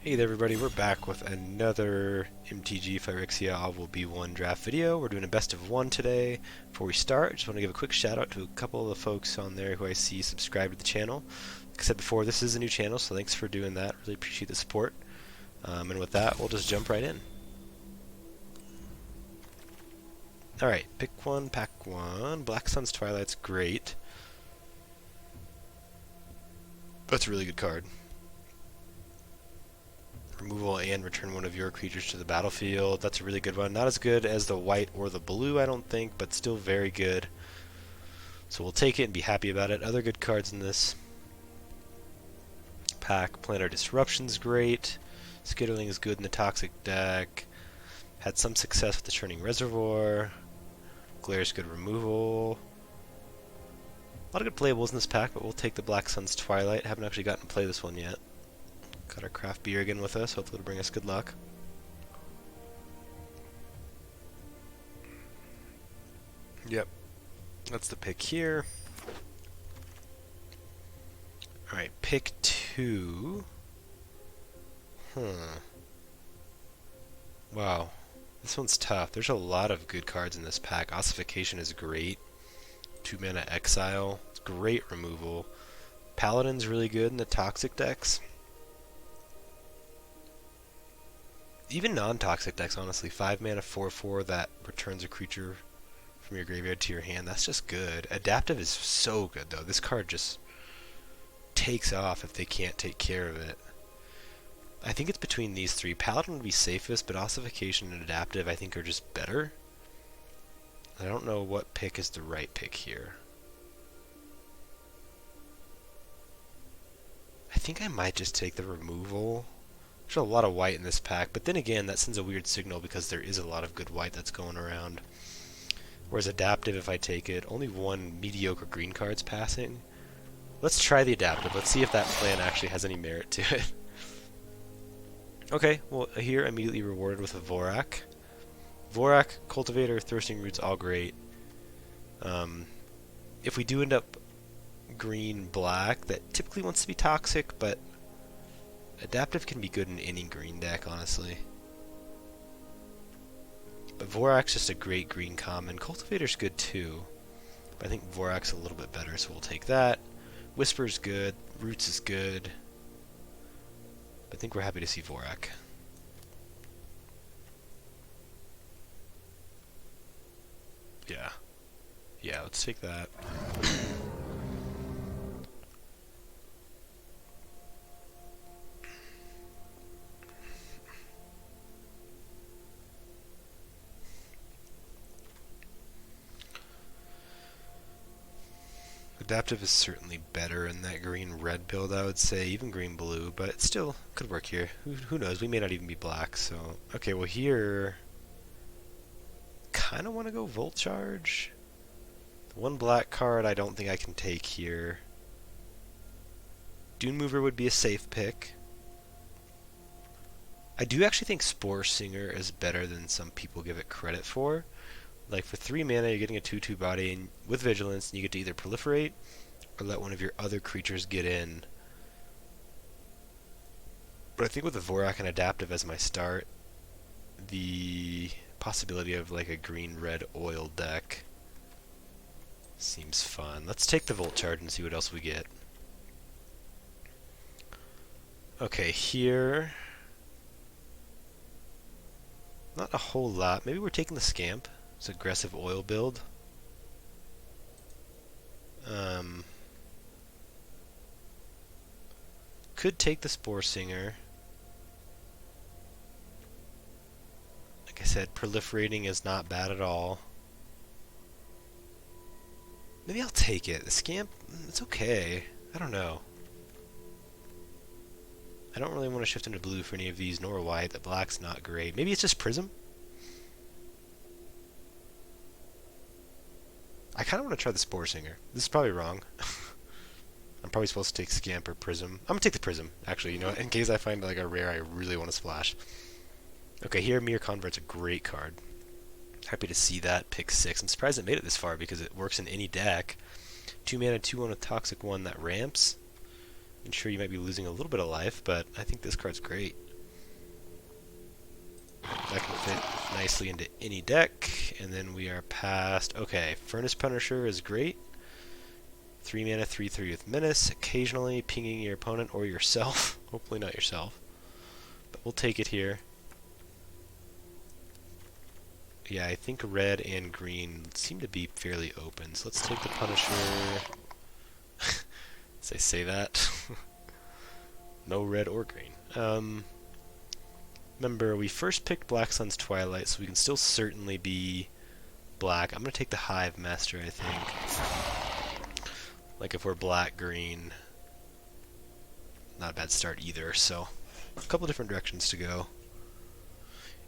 Hey there everybody, we're back with another MTG Phyrexia Oval B1 draft video. We're doing a best of one today. Before we start, I just want to give a quick shout out to a couple of the folks on there who I see subscribe to the channel. Like I said before, this is a new channel, so thanks for doing that. Really appreciate the support. And with that, we'll just jump right in. Alright, pick one, pack one. Black Sun's Twilight's great. That's a really good card. Removal and return one of your creatures to the battlefield. That's a really good one. Not as good as the white or the blue, I don't think, but still very good. So we'll take it and be happy about it. Other good cards in this pack. Planar Disruption's great. Skittering is good in the Toxic deck. Had some success with the Churning Reservoir. Glare's good removal. A lot of good playables in this pack, but we'll take the Black Sun's Twilight. Haven't actually gotten to play this one yet. Got our craft beer again with us. Hopefully it'll bring us good luck. Yep. That's the pick here. Alright, pick two. Wow. This one's tough. There's a lot of good cards in this pack. Ossification is great. 2-mana Exile. It's great removal. Paladin's really good in the Toxic decks. Even non-toxic decks, honestly. 5-mana 4/4 that returns a creature from your graveyard to your hand. That's just good. Adaptive is so good, though. This card just takes off if they can't take care of it. I think it's between these three. Paladin would be safest, but Ossification and Adaptive I think are just better. I don't know what pick is the right pick here. I think I might just take the removal. There's a lot of white in this pack, but then again, that sends a weird signal because there is a lot of good white that's going around. Whereas Adaptive, if I take it, only one mediocre green card's passing. Let's try the Adaptive. Let's see if that plan actually has any merit to it. Okay, well, here immediately rewarded with a Vorak. Vorak, Cultivator, Thirsting Roots, all great. If we do end up green-black, that typically wants to be toxic, but Adaptive can be good in any green deck, honestly. But Vorak's just a great green common. Cultivator's good too, but I think Vorak's a little bit better, so we'll take that. Whisper's good. Roots is good. But I think we're happy to see Vorak. Yeah. Yeah, let's take that. Adaptive is certainly better in that green-red build, I would say, even green-blue, but it still could work here. Who knows? We may not even be black, so... Okay, well here... Kinda want to go Volt Charge. The one black card I don't think I can take here. Dune Mover would be a safe pick. I do actually think Spore Singer is better than some people give it credit for. Like, for 3 mana, you're getting a 2/2 body and with Vigilance, and you get to either proliferate or let one of your other creatures get in. But I think with the Vorak and Adaptive as my start, the possibility of like a green-red oil deck seems fun. Let's take the Volt Charge and see what else we get. Okay, here... Not a whole lot. Maybe we're taking the Scamp. It's an aggressive oil build. Could take the Spore Singer. Like I said, proliferating is not bad at all. Maybe I'll take it. The Scamp, it's okay. I don't know. I don't really want to shift into blue for any of these, nor white. The black's not great. Maybe it's just Prism? I kind of want to try the Spore Singer. This is probably wrong. I'm probably supposed to take Scamp or Prism. I'm going to take the Prism, actually, you know, in case I find like a rare I really want to splash. Okay, here Mere Convert's a great card. Happy to see that. Pick 6. I'm surprised it made it this far because it works in any deck. 2 mana, 2/1 with Toxic 1 that ramps. I'm sure you might be losing a little bit of life, but I think this card's great. That can fit nicely into any deck. And then we are past... Okay, Furnace Punisher is great. 3 mana, 3/3 with Menace, occasionally pinging your opponent or yourself. Hopefully not yourself. But we'll take it here. Yeah, I think red and green seem to be fairly open. So let's take the Punisher. As I say that. No red or green. Remember, we first picked Black Sun's Twilight, so we can still certainly be black. I'm going to take the Hive Master, I think. Like if we're black-green. Not a bad start either, so a couple different directions to go.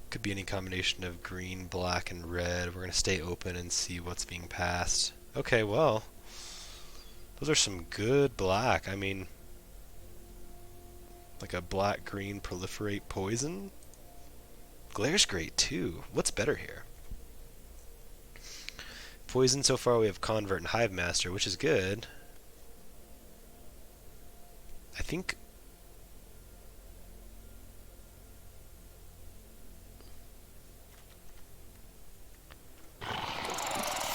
Could be any combination of green, black, and red. We're going to stay open and see what's being passed. Okay, well, those are some good black. I mean, like a black-green proliferate poison? Glare's great, too. What's better here? Poison, so far we have Convert and Hive Master, which is good. I think...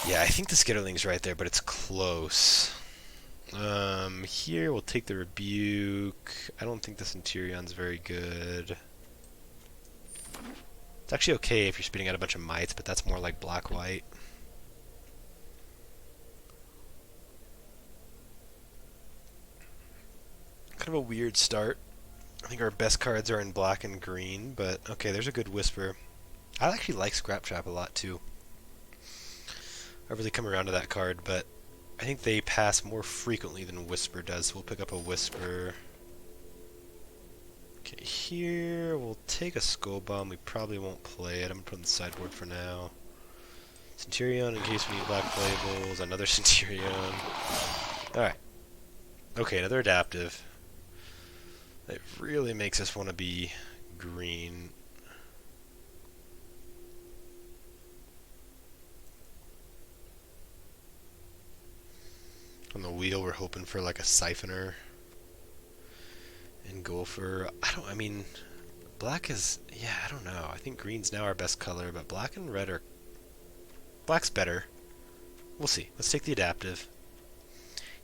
Yeah, I think the Skitterling's right there, but it's close. Here we'll take the Rebuke. I don't think the Centurion's very good. It's actually okay if you're spitting out a bunch of mites, but that's more like black-white. Kind of a weird start. I think our best cards are in black and green, but okay, there's a good Whisper. I actually like Scrap Trap a lot, too. I've really come around to that card, but I think they pass more frequently than Whisper does, so we'll pick up a Whisper. Okay, here we'll take a Skull Bomb. We probably won't play it. I'm going to put it on the sideboard for now. Centurion in case we need black playables. Another Centurion. Alright. Okay, another Adaptive. It really makes us want to be green. On the wheel, we're hoping for like a Siphoner. And go for... I mean, black is... Yeah, I don't know. I think green's now our best color, but black and red are... Black's better. We'll see. Let's take the Adaptive.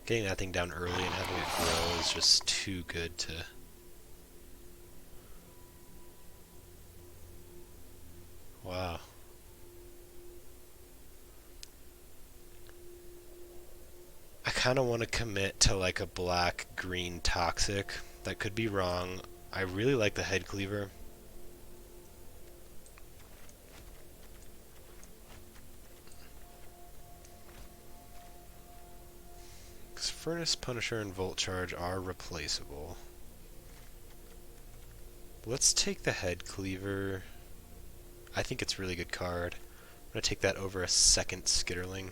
Getting that thing down early and having it grow is just too good to... Wow. I kind of want to commit to like a black-green Toxic. That could be wrong. I really like the Head Cleaver. Because Furnace, Punisher, and Volt Charge are replaceable. Let's take the Head Cleaver. I think it's a really good card. I'm going to take that over a second Skitterling.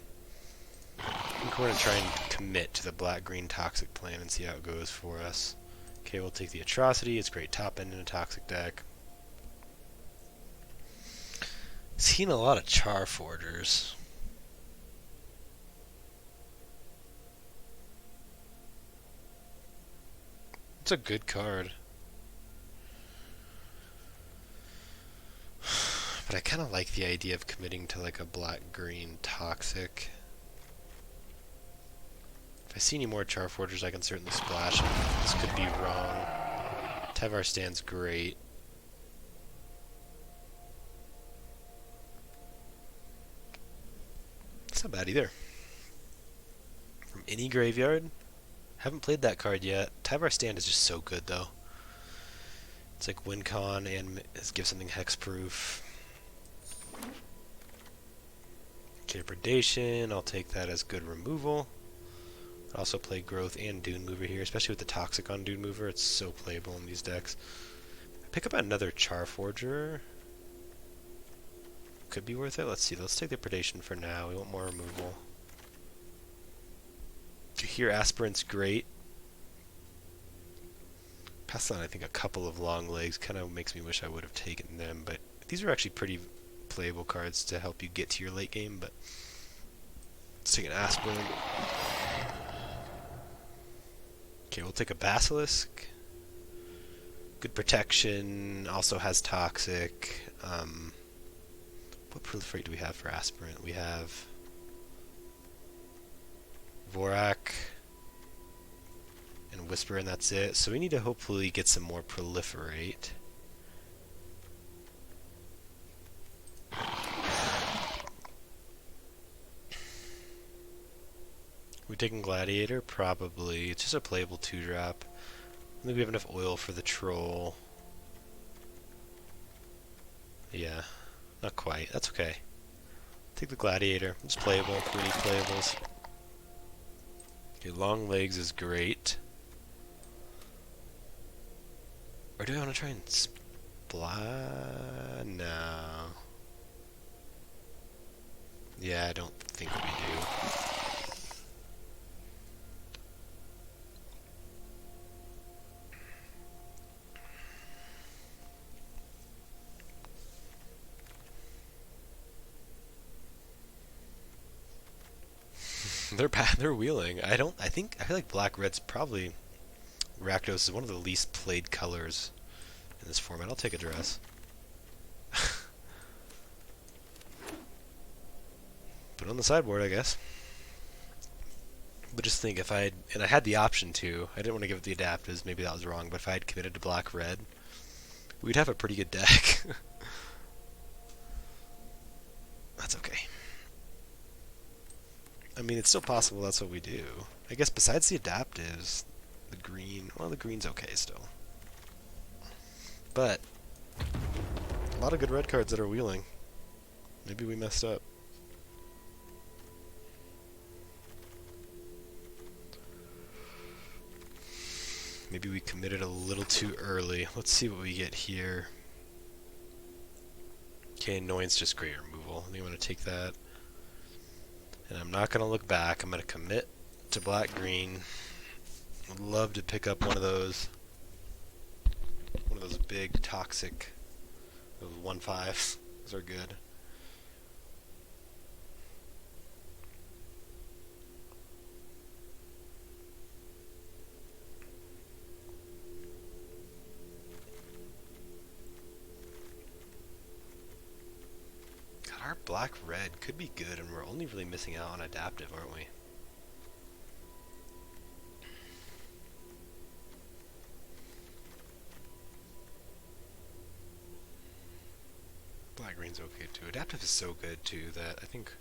I think we're going to try and commit to the black-green Toxic plan and see how it goes for us. Okay, we'll take the Atrocity. It's great top end in a Toxic deck. Seen a lot of Charforgers. It's a good card. But I kind of like the idea of committing to like a black-green Toxic. If I see any more Charforgers, I can certainly splash them. This could be wrong. Tevar Stand's great. It's not bad either. From any graveyard? Haven't played that card yet. Tevar Stand is just so good, though. It's like win con and give something hexproof. Okay, Predation. I'll take that as good removal. Also play Growth and Dune Mover here, especially with the Toxic on Dune Mover. It's so playable in these decks. Pick up another Charforger. Could be worth it. Let's see. Let's take the Predation for now. We want more removal. Here, Aspirant's great. Passed on, I think, a couple of long legs. Kind of makes me wish I would have taken them, but these are actually pretty playable cards to help you get to your late game, but let's take an Aspirant. Okay, we'll take a Basilisk. Good protection, also has toxic. What proliferate do we have for aspirant? We have Vorak and Whisper, and that's it. So we need to hopefully get some more proliferate. We taking Gladiator? Probably. It's just a playable 2-drop. I think we have enough oil for the troll. Yeah, not quite. That's okay. Take the Gladiator. It's playable. We need playables. Okay, long legs is great. Or do I want to try and No. Yeah, I don't think we do. They're wheeling. I feel like black red's probably Rakdos is one of the least played colors in this format. I'll take a dress. Put it on the sideboard, I guess. But just think if I had the option to, I didn't want to give it the adaptives, maybe that was wrong, but if I had committed to black red, we'd have a pretty good deck. That's okay. I mean, it's still possible that's what we do. I guess besides the adaptives, the green, well, the green's okay still. But a lot of good red cards that are wheeling. Maybe we messed up. Maybe we committed a little too early. Let's see what we get here. Okay, annoyance, just great removal. You want to take that. And I'm not going to look back. I'm going to commit to black-green. Would love to pick up one of those big toxic 1/5s. Those are good. God, our black-red could be good, and we're only really missing out on adaptive, aren't we? Black-green's okay too. Adaptive is so good too that I think...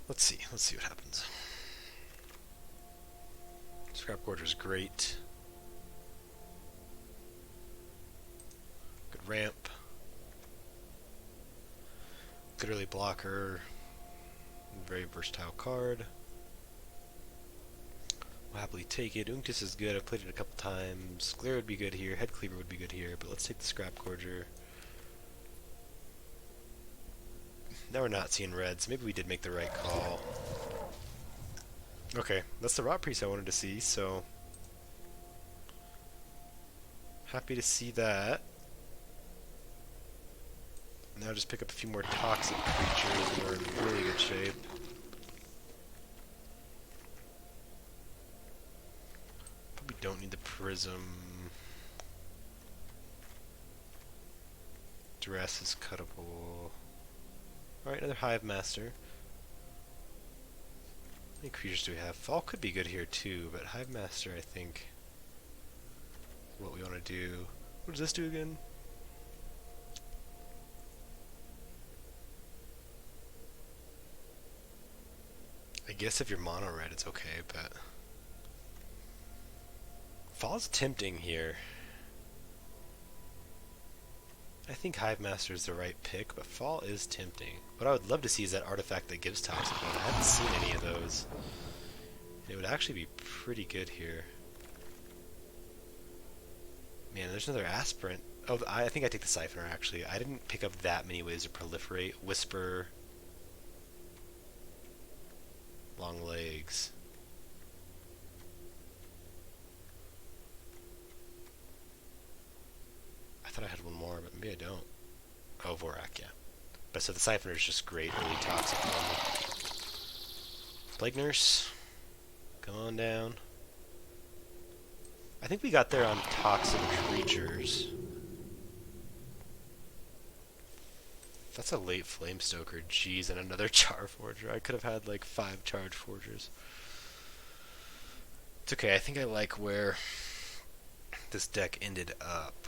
Let's see what happens. Scrap Gorger's great. Good ramp. Good early blocker. Very versatile card. We'll happily take it. Unctus is good. I've played it a couple times. Glare would be good here. Head Cleaver would be good here. But let's take the Scrap Gorger. Now we're not seeing red, so maybe we did make the right call. Okay, that's the Rot Priest I wanted to see, so... Happy to see that. Now just pick up a few more toxic creatures and we're in really good shape. Probably don't need the Prism. Duress is cuttable. Alright, another Hive Master. How many creatures do we have? Fall could be good here too, but Hive Master I think is what we want to do. What does this do again? I guess if you're mono red it's okay, but Fall's tempting here. I think Hive Master is the right pick, but Fall is tempting. What I would love to see is that artifact that gives Toxic One. I haven't seen any of those. And it would actually be pretty good here. Man, there's another Aspirant. Oh, I think I take the Siphoner, actually. I didn't pick up that many ways to proliferate. Whisper. Long legs. I thought I had one more, but maybe I don't. Oh, Vorak, yeah. But so the Siphoner is just great, really toxic. Plague Nurse. Come on down. I think we got there on toxic creatures. That's a late Flamestoker. Jeez, and another Charforger. I could have had like 5 Charforgers. It's okay, I think I like where this deck ended up.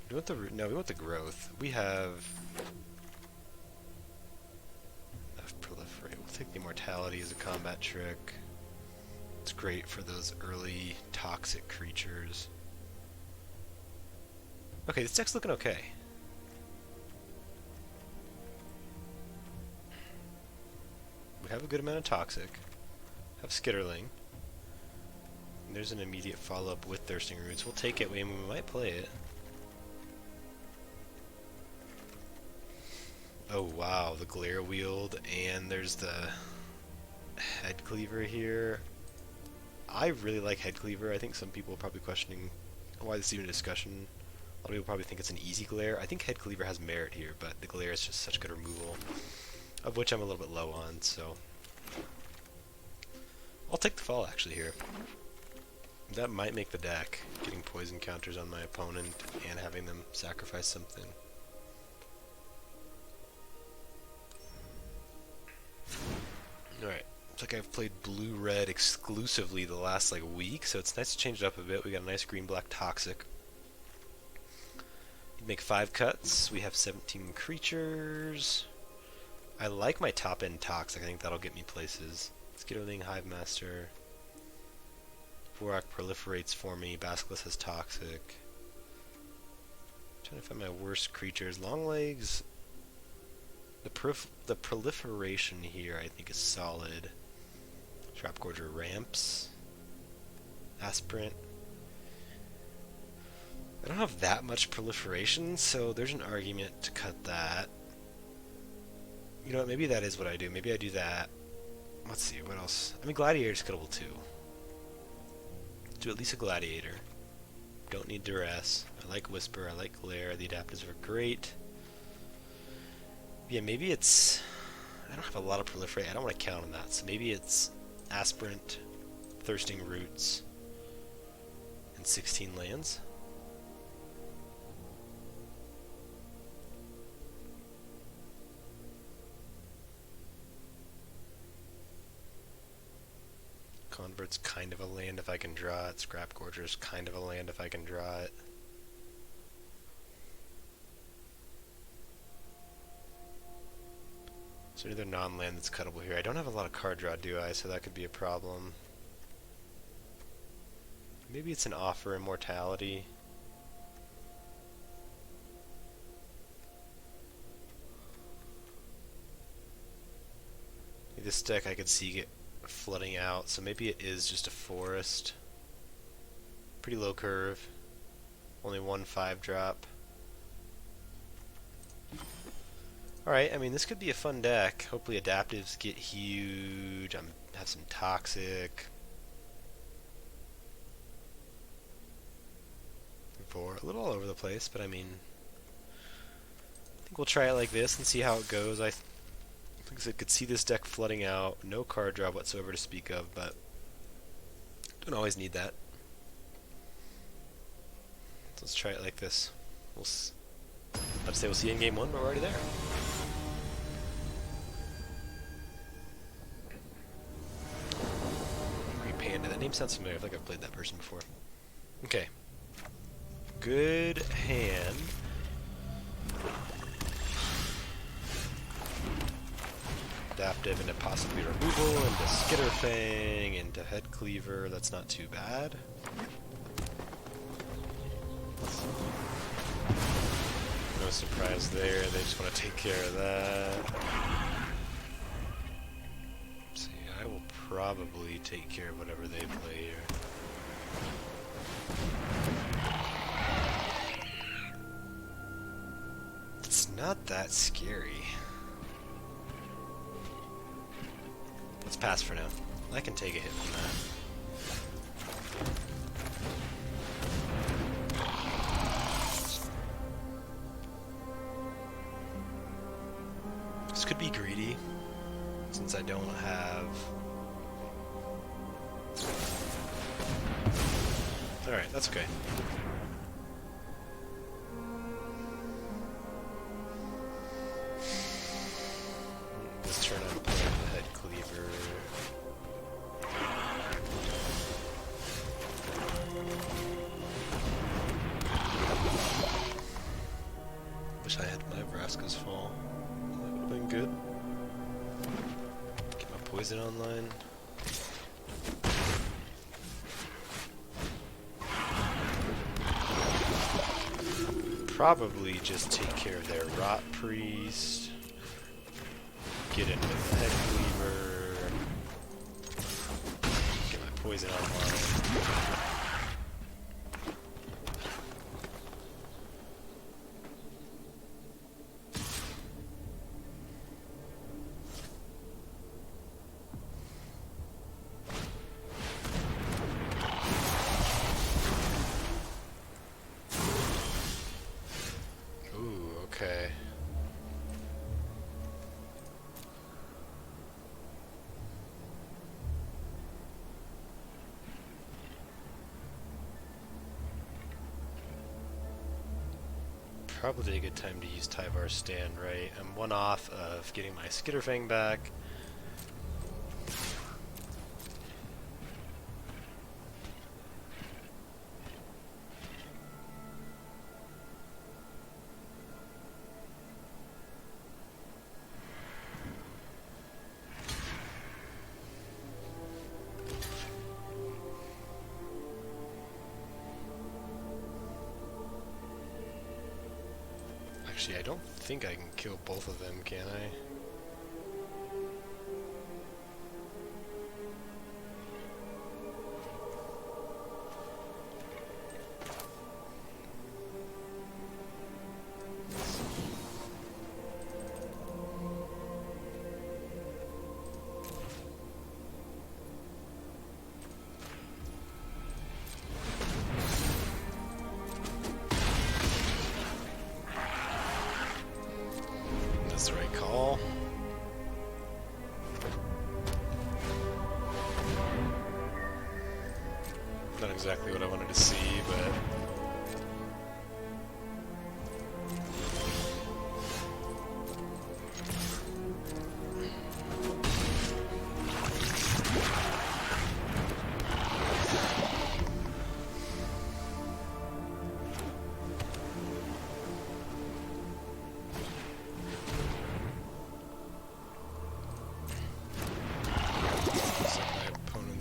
We want the no, we want the growth. We have enough proliferate. We'll take the immortality as a combat trick. It's great for those early toxic creatures. Okay, this deck's looking okay. We have a good amount of toxic. Have Skitterling. And there's an immediate follow-up with Thirsting Roots. We'll take it. We might play it. Oh wow, the Glare Wield, and there's the Head Cleaver here. I really like Head Cleaver. I think some people are probably questioning why this is even a discussion. A lot of people probably think it's an easy Glare. I think Head Cleaver has merit here, but the Glare is just such good removal, of which I'm a little bit low on, so I'll take the fall actually here. That might make the deck, getting poison counters on my opponent and having them sacrifice something. Alright, looks like I've played blue-red exclusively the last like week, so it's nice to change it up a bit. We got a nice green-black toxic. Make 5 cuts. We have 17 creatures. I like my top-end toxic. I think that'll get me places. Skitterling, Hive Master. Vorak proliferates for me. Basilisk has toxic. I'm trying to find my worst creatures. Longlegs. The proliferation here, I think, is solid. Trapgorger ramps. Aspirant. I don't have that much proliferation, so there's an argument to cut that. You know what, maybe that is what I do. Maybe I do that. Let's see, what else? I mean, Gladiator's cuttable too. Do at least a Gladiator. Don't need Duress. I like Whisper, I like Glare, the adaptives are great. Yeah, maybe it's... I don't have a lot of proliferate, I don't want to count on that, so maybe it's Aspirant, Thirsting Roots, and 16 lands. Convert's kind of a land if I can draw it. Scrapgorger's kind of a land if I can draw it. Is there another non-land that's cuttable here? I don't have a lot of card draw, do I? So that could be a problem. Maybe it's an Offer Immortality. This deck I could see get flooding out, so maybe it is just a forest. Pretty low curve. Only 1 5-drop. Alright, I mean, this could be a fun deck. Hopefully adaptives get huge. Have some toxic. A little all over the place, but I mean, I think we'll try it like this and see how it goes. I could see this deck flooding out. No card draw whatsoever to speak of, but don't always need that. So let's try it like this. I'd say we'll see you in game 1, but we're already there. Angry Panda. That name sounds familiar. I feel like I've played that person before. Okay. Good hand. Adaptive into possibly removal, into Skitterfang, into Head Cleaver. That's not too bad. No surprise there. They just want to take care of that. Let's see, I will probably take care of whatever they play here. It's not that scary. Let's pass for now. I can take a hit from that. This could be greedy, since I don't have Alright, that's okay. This turn I'm playing the head cleaver. Wish I had my Vraska's fall. That would have been good. Get my poison online. Probably just take care of their Rot Priest. Get in with the Head Cleaver. Get my poison online. Okay. Probably a good time to use Tyvar's Stand, right? I'm one off of getting my Skitterfang back. Actually, I don't think I can kill both of them, can I? That's the right call. Not exactly what I wanted to see, but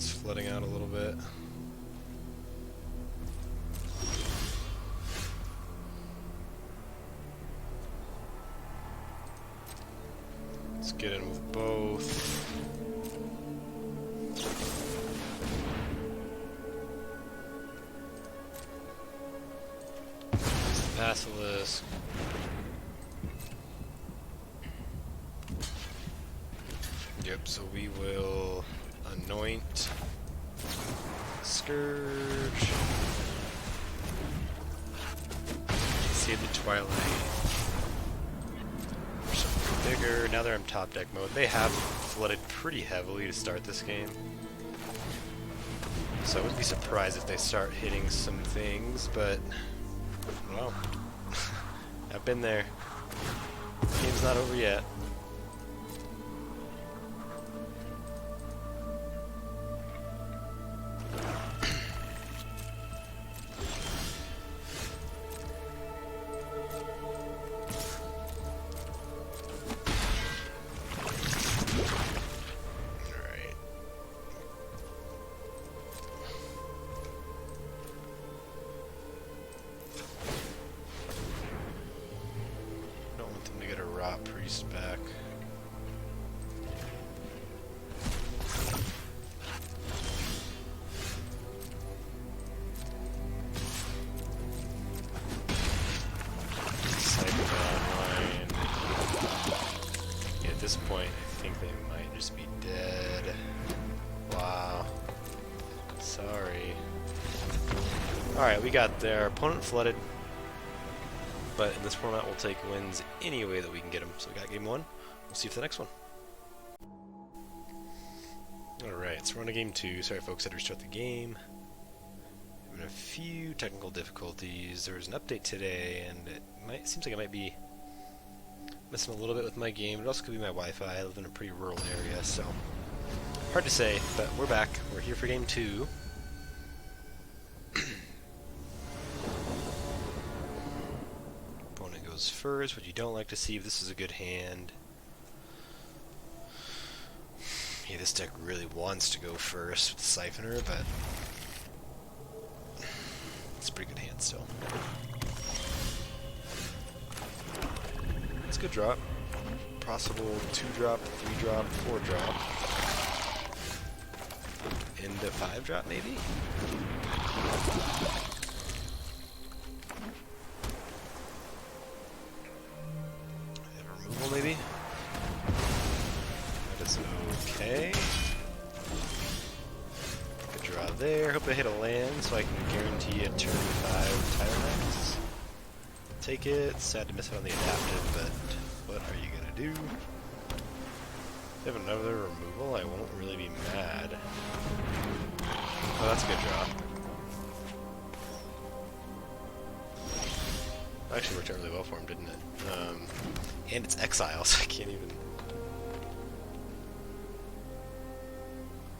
flooding out a little bit. Let's get in with both. Basilisk. Yep, so we will anoint Scourge. Save the Twilight. For something bigger. Now they're in top deck mode. They have flooded pretty heavily to start this game. So I wouldn't be surprised if they start hitting some things, but well, I've been there. Game's not over yet. Priest back. Online. Yeah, at this point, I think they might just be dead. Wow. Sorry. Alright, we got their opponent flooded. But in this format, we'll take wins any way that we can get them. So we got game one. We'll see you for the next one. Alright, so we're on to game two. Sorry folks, I had to restart the game. having a few technical difficulties. There was an update today, and seems like it might be messing a little bit with my game. It also could be my Wi-Fi. I live in a pretty rural area, so hard to say, but we're back. We're here for game 2. Opponent goes first, what you don't like to see, if this is a good hand. Yeah, this deck really wants to go first with the Siphoner, but it's a pretty good hand still. It's a good drop. Possible 2-drop, 3-drop, 4-drop. Into 5-drop maybe? Have a removal maybe? That is okay. Good draw there. Hope I hit a land so I can guarantee a turn 5 Tyrannex. Take it. Sad to miss out on the adaptive, but what are you gonna do? If you have another removal, I won't really be mad. Oh, that's a good draw. Actually worked out really well for him, didn't it? And it's exile, so I can't even...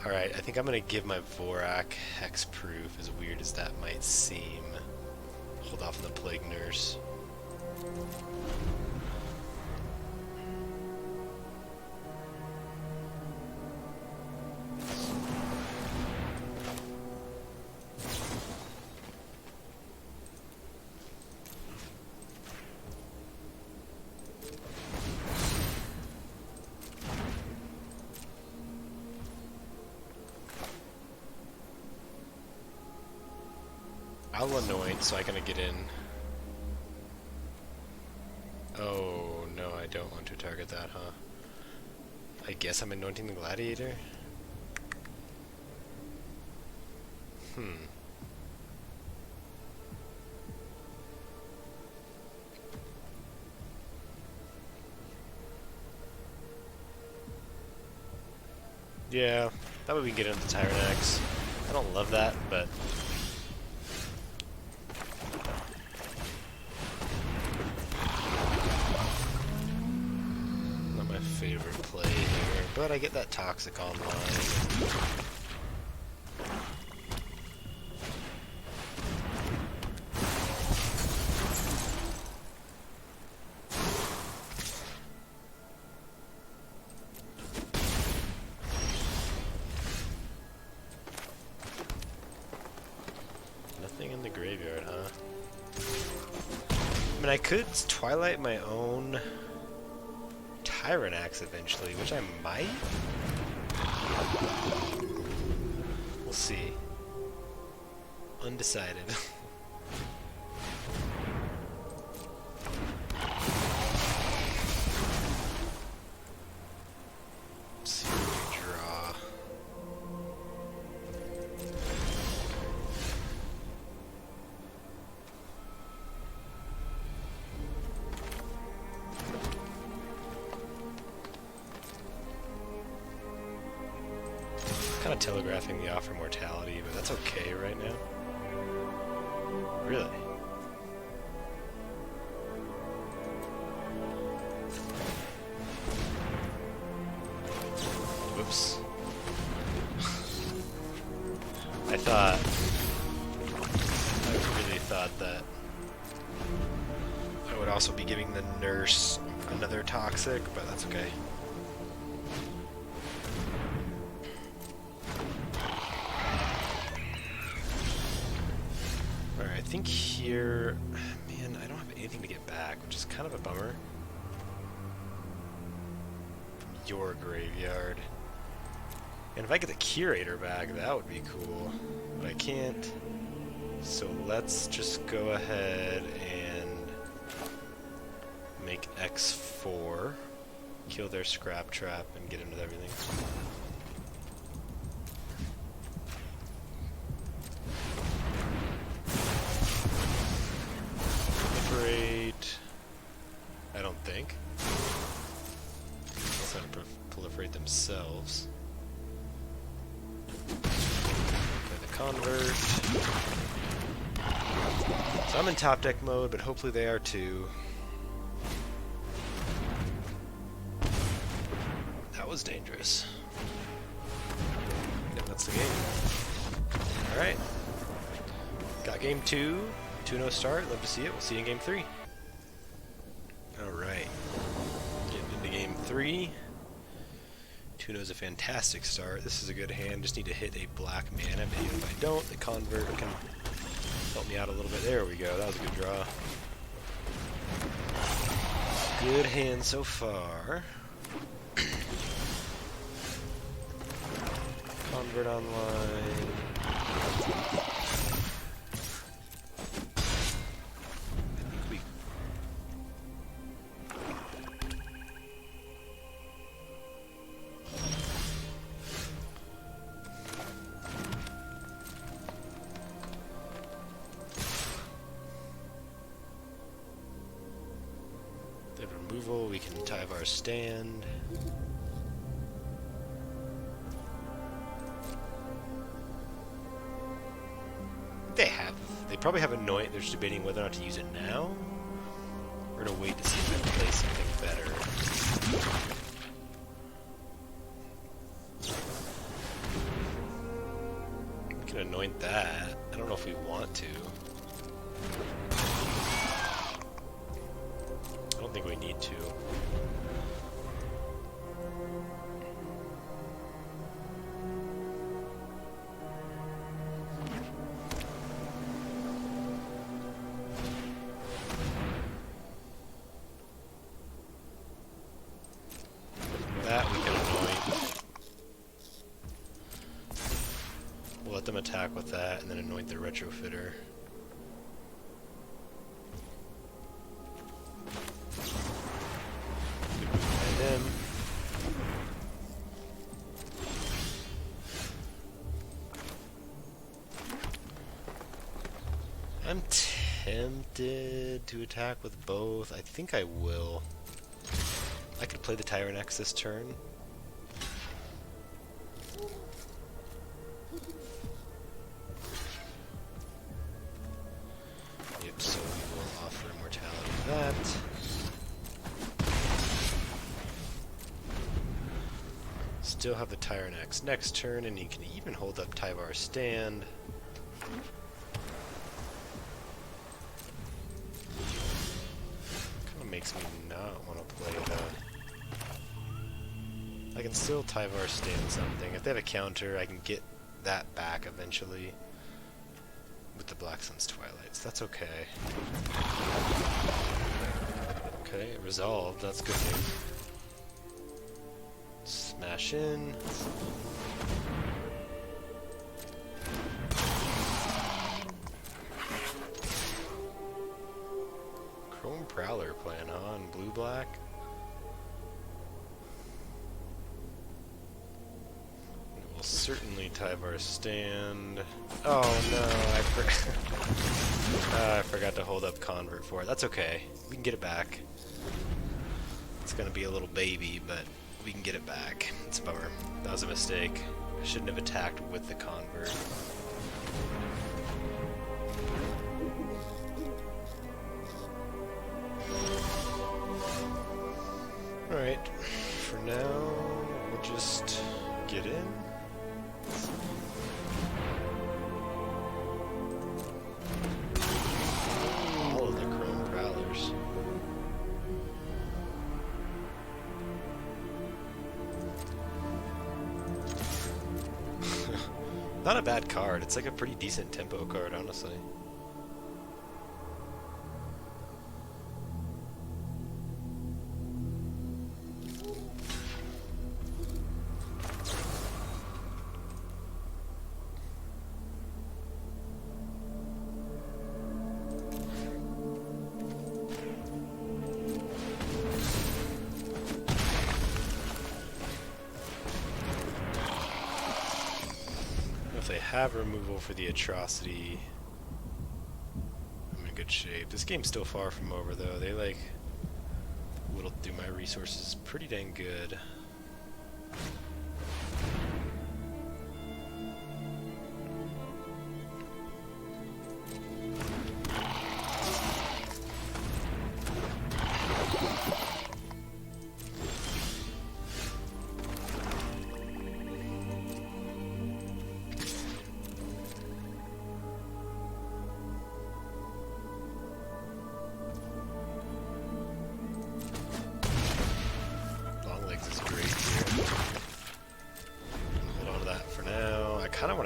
Alright, I think I'm gonna give my Vorak hexproof, as weird as that might seem. Hold off on the Plague Nurse. I'll anoint so I can get in. Oh, no, I don't want to target that, huh? I guess I'm anointing the Gladiator? Yeah, that way we can get into the Tyrannex. I don't love that, but... favorite play here, but I get that Toxic online. Nothing in the graveyard, huh? I mean, I could Twilight my own Tyrannex eventually, which I might? We'll see. Undecided. Let's see what we draw. Kind of telegraphing the offer mortality, but that's okay right now. Really? Whoops. I really thought that I would also be giving the nurse another Toxic, but that's okay. I think here, man, I don't have anything to get back, which is kind of a bummer. From your graveyard. And if I get the Curator back, that would be cool. But I can't. So let's just go ahead and make X4, kill their Scrap Trap, and get into everything. I don't think. Let's not proliferate themselves. Play the Convert. So I'm in top deck mode, but hopefully they are too. That was dangerous. Yeah, that's the game. Alright. Got game 2. 2-0 start. Love to see it. We'll see you in game 3. Alright. Getting into game 3. 2-0 is a fantastic start. This is a good hand. Just need to hit a black mana. Maybe if I don't, the convert can help me out a little bit. There we go. That was a good draw. Good hand so far. Convert online. Removal, we can Tyvar stand. They probably have Anoint. They're just debating whether or not to use it now. We're gonna wait to see if I can play something better. We can Anoint that. I don't know if we want to. I don't think we need to. That we can anoint. We'll let them attack with that and then anoint the retrofitter. I'm tempted to attack with both. I think I will. I could play the Tyrant X this turn. Yep, so we will offer Immortality to that. Still have the Tyrant X next turn, and he can even hold up Tyvar's stand. Makes me not want to play that. I can still Tyvar stand something. If they have a counter, I can get that back eventually with the Black Sun's Twilights. That's okay. Okay, resolved. That's good news. Smash in. Chrome Prowler playing on blue-black. We will certainly Tyvar stand. Oh no, I forgot to hold up Convert for it. That's okay. We can get it back. It's gonna be a little baby, but we can get it back. It's a bummer. That was a mistake. I shouldn't have attacked with the Convert. Alright, for now, we'll just get in. All of the Chrome Prowlers. Not a bad card. It's like a pretty decent tempo card, honestly. If they have removal for the Atrocity, I'm in good shape. This game's still far from over, though. They, like, whittled through my resources pretty dang good.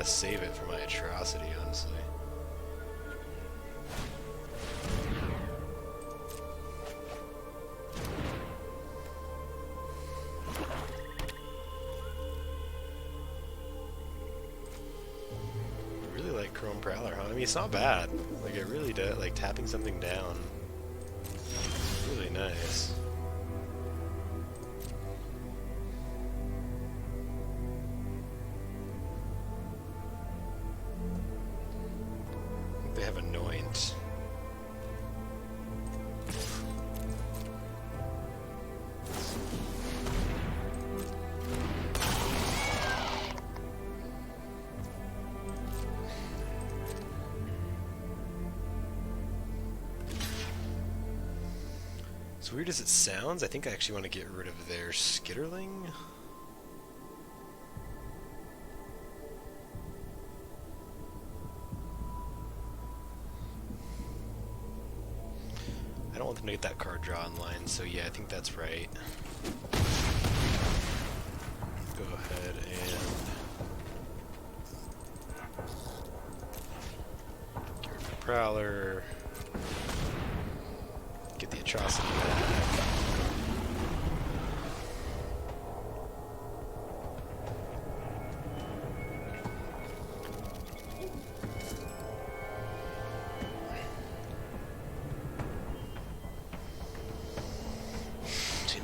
to save it for my atrocity, honestly. I really like Chrome Prowler, huh? I mean, it's not bad. Like, it really does. Like, tapping something down. It's really nice. They have Anoint. As weird as it sounds, I think I actually want to get rid of their Skitterling. I don't want them to get that card draw online, so yeah, I think that's right. Go ahead and get rid of the Prowler. Get the Atrocity back.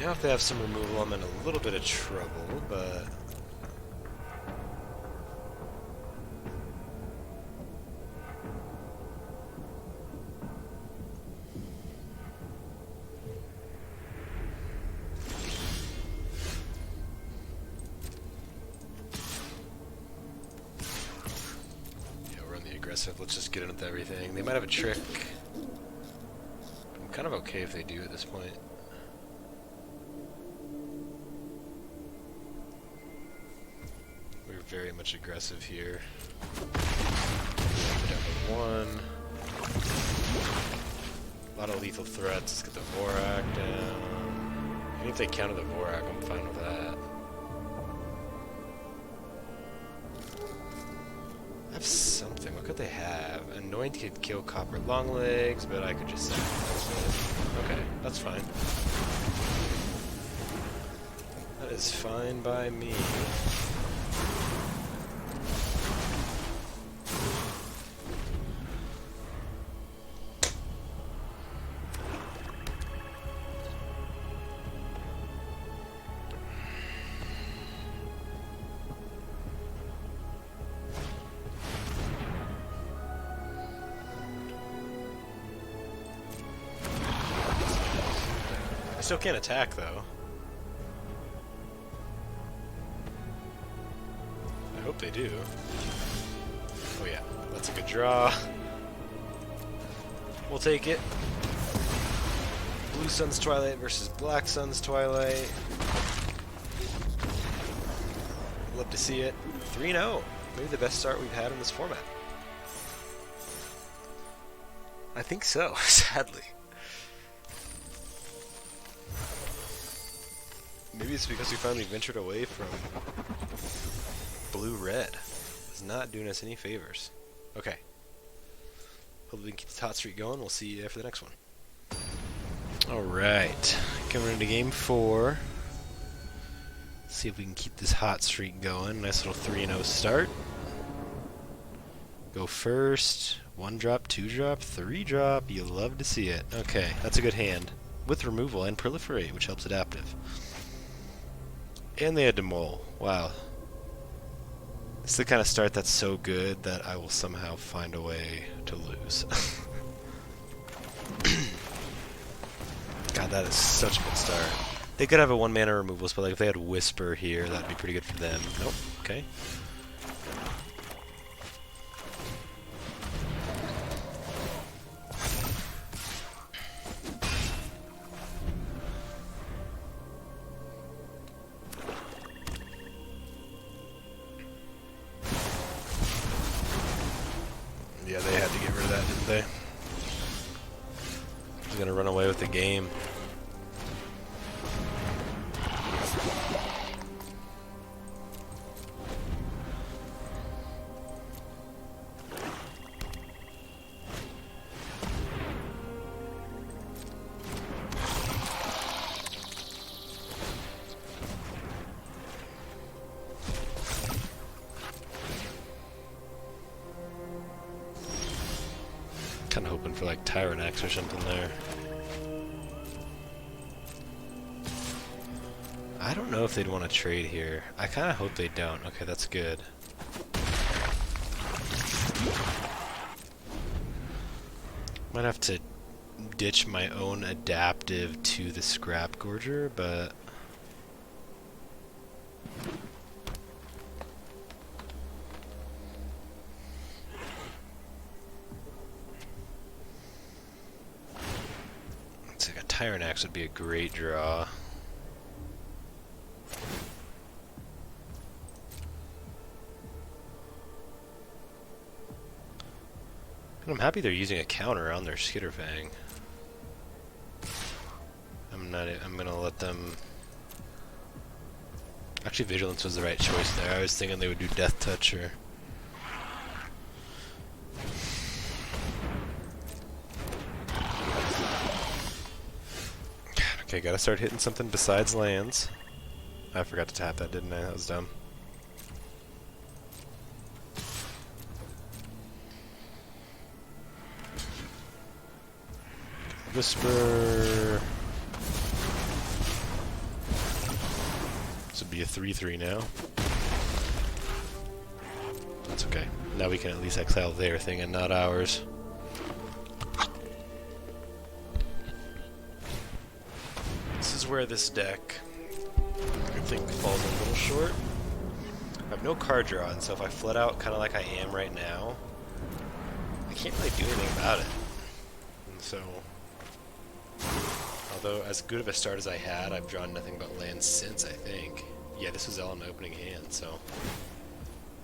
Now if they have some removal, I'm in a little bit of trouble, but... yeah, we're on the aggressive. Let's just get in with everything. They might have a trick. I'm kind of okay if they do at this point. Very much aggressive here. Down to 1. A lot of lethal threats. Let's get the Vorak down. Even if they counter the Vorak, I'm fine with that. I have something. What could they have? Anoint could kill Copper Longlegs, but I could just sacrifice it. Okay, that's fine. That is fine by me. I still can't attack, though. I hope they do. Oh yeah, that's a good draw. We'll take it. Blue Sun's Twilight versus Black Sun's Twilight. Love to see it. 3-0. Maybe the best start we've had in this format. I think so, sadly. Maybe it's because we finally ventured away from blue-red. It's not doing us any favors. Okay. Hopefully we can keep the hot streak going. We'll see you after the next one. Alright. Coming into game 4. See if we can keep this hot streak going. Nice little 3-0 start. Go first. 1 drop, 2 drop, 3 drop. You love to see it. Okay, that's a good hand. With removal and proliferate, which helps adaptive. And they had to mole. Wow. It's the kind of start that's so good that I will somehow find a way to lose. God, that is such a good start. They could have a 1-mana removal spell. Like if they had Whisper here, that'd be pretty good for them. Nope. Okay. Yeah, they had to get rid of that, didn't they? He's gonna run away with the game. Kind of hoping for like Tyrannax or something there. I don't know if they'd want to trade here. I kind of hope they don't. Okay, that's good. Might have to ditch my own adaptive to the Scrap Gorger, but... It's like a Tyrannax would be a great draw. I'm happy they're using a counter on their Skitterfang. I'm gonna let them... Actually, Vigilance was the right choice there. I was thinking they would do Death Touch or... Okay, gotta start hitting something besides lands. I forgot to tap that, didn't I? That was dumb. Whisper. This would be a 3/3 now. That's okay. Now we can at least exile their thing and not ours. This is where this deck, I think, falls a little short. I have no card draw, and so if I flood out kind of like I am right now, I can't really do anything about it. And so... Although, as good of a start as I had, I've drawn nothing but lands since, I think. Yeah, this was all in my opening hand, so...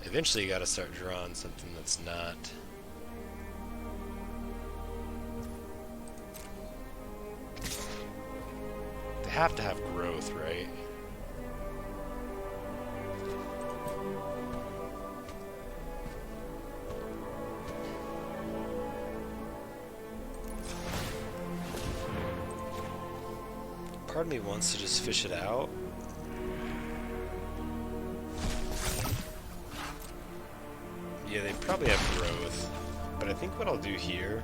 Eventually you gotta start drawing something that's not... They have to have growth, right? Part of me wants to just fish it out. Yeah, they probably have growth, but I think what I'll do here...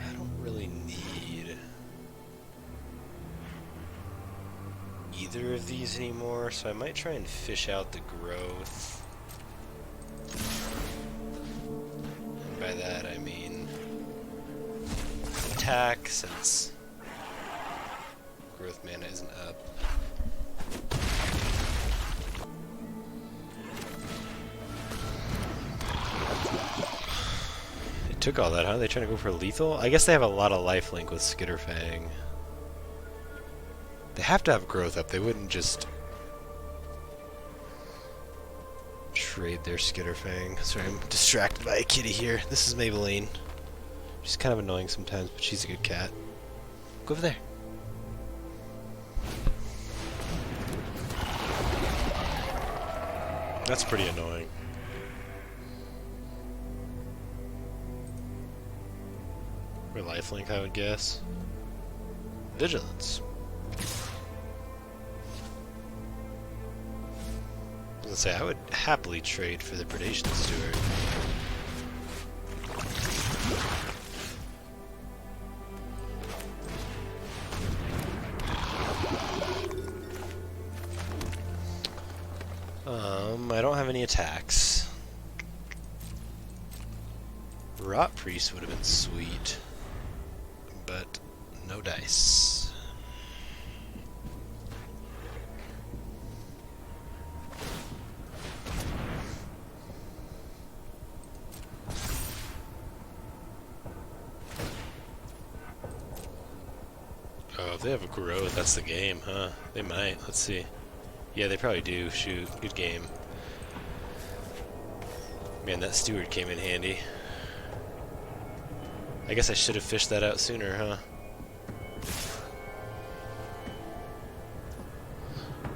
I don't really need either of these anymore, so I might try and fish out the growth. By that I mean attack, since growth mana isn't up. They took all that, huh? They trying to go for lethal? I guess they have a lot of lifelink with Skitterfang. They have to have growth up. They wouldn't just trade their Skitterfang. Sorry, I'm distracted by a kitty here. This is Maybelline. She's kind of annoying sometimes, but she's a good cat. Go over there. That's pretty annoying. Or lifelink, I would guess. Vigilance. I was gonna say, I would happily trade for the Predation Steward. I don't have any attacks. Rot Priest would have been sweet, but no dice. Oh, if they have a growth, that's the game, huh? They might. Let's see. Yeah, they probably do. Shoot. Good game. Man, that Steward came in handy. I guess I should have fished that out sooner, huh?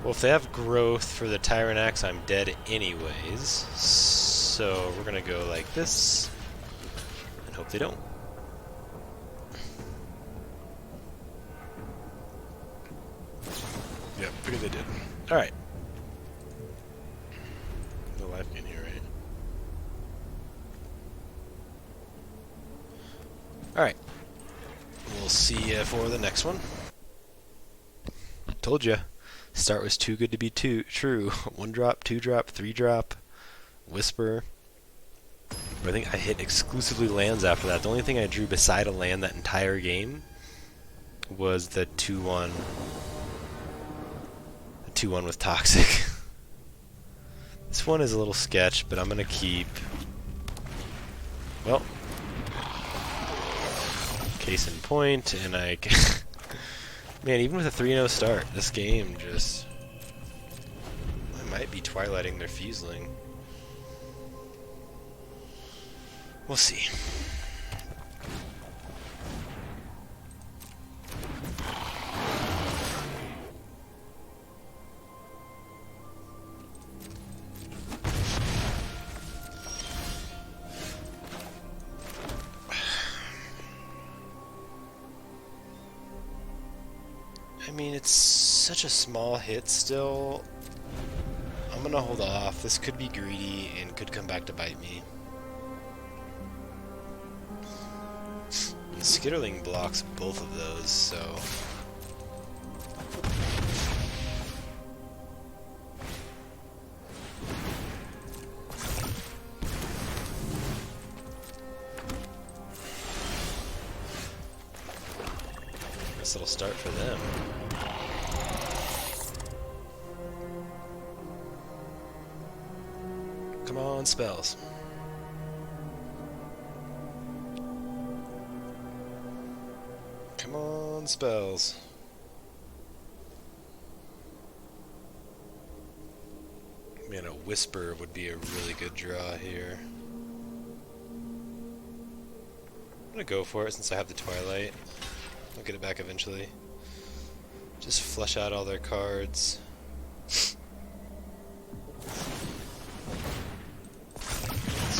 Well, if they have growth for the Tyrannax, I'm dead anyways. So we're gonna go like this and hope they don't. figured they did. Alright. No life gain here, right? Alright. We'll see you for the next one. Told ya. Start was too good to be true. 1 drop, 2 drop, 3 drop, whisper. But I think I hit exclusively lands after that. The only thing I drew beside a land that entire game was the 2-1. The 2-1 with Toxic. This one is a little sketch, but I'm gonna keep. Well, case in point, and I. Man, even with a 3-0 start, this game just. I might be twilighting their Fuseling. We'll see. I mean, it's such a small hit still. I'm gonna hold off. This could be greedy and could come back to bite me. And Skitterling blocks both of those, so... Nice little start for them. Come on, spells. Come on, spells. Man, a Whisper would be a really good draw here. I'm gonna go for it since I have the Twilight. I'll get it back eventually. Just flush out all their cards. It's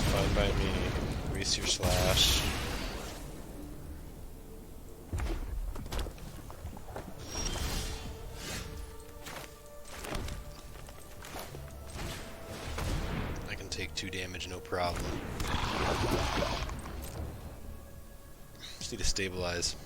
fine by me. Waste your slash. I can take 2 damage, no problem. Just need to stabilize.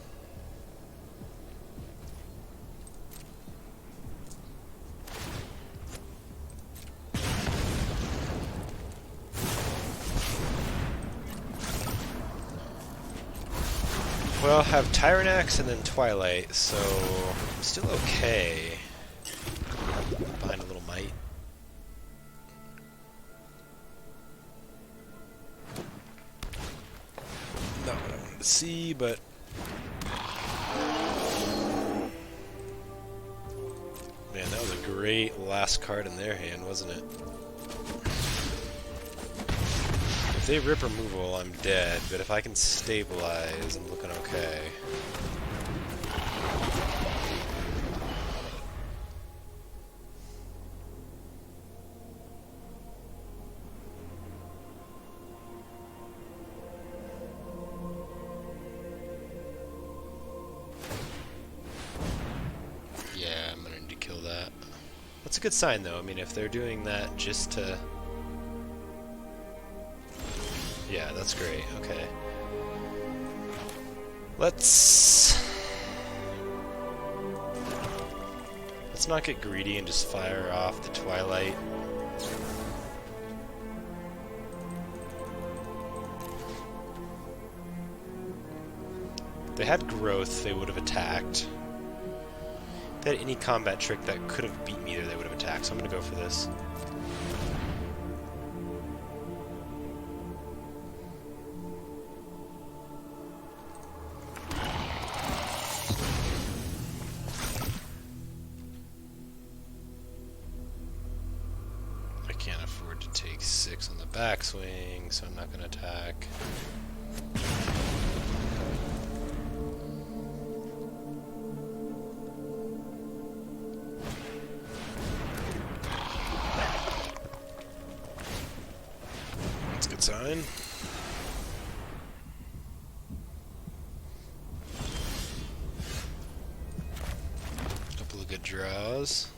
Well, I have Tyrannax and then Twilight, so I'm still okay. Behind a little Might. Not what I wanted to see, but... Man, that was a great last card in their hand, wasn't it? If they rip removal, I'm dead, but if I can stabilize, I'm looking okay. Yeah, I'm gonna need to kill that. That's a good sign, though. I mean, if they're doing that just to... Yeah, that's great. Okay. Let's not get greedy and just fire off the Twilight. If they had growth, they would have attacked. If they had any combat trick that could have beat me there, they would have attacked, so I'm gonna go for this. Can't afford to take 6 on the backswing, so I'm not going to attack. That's a good sign. Couple of good draws.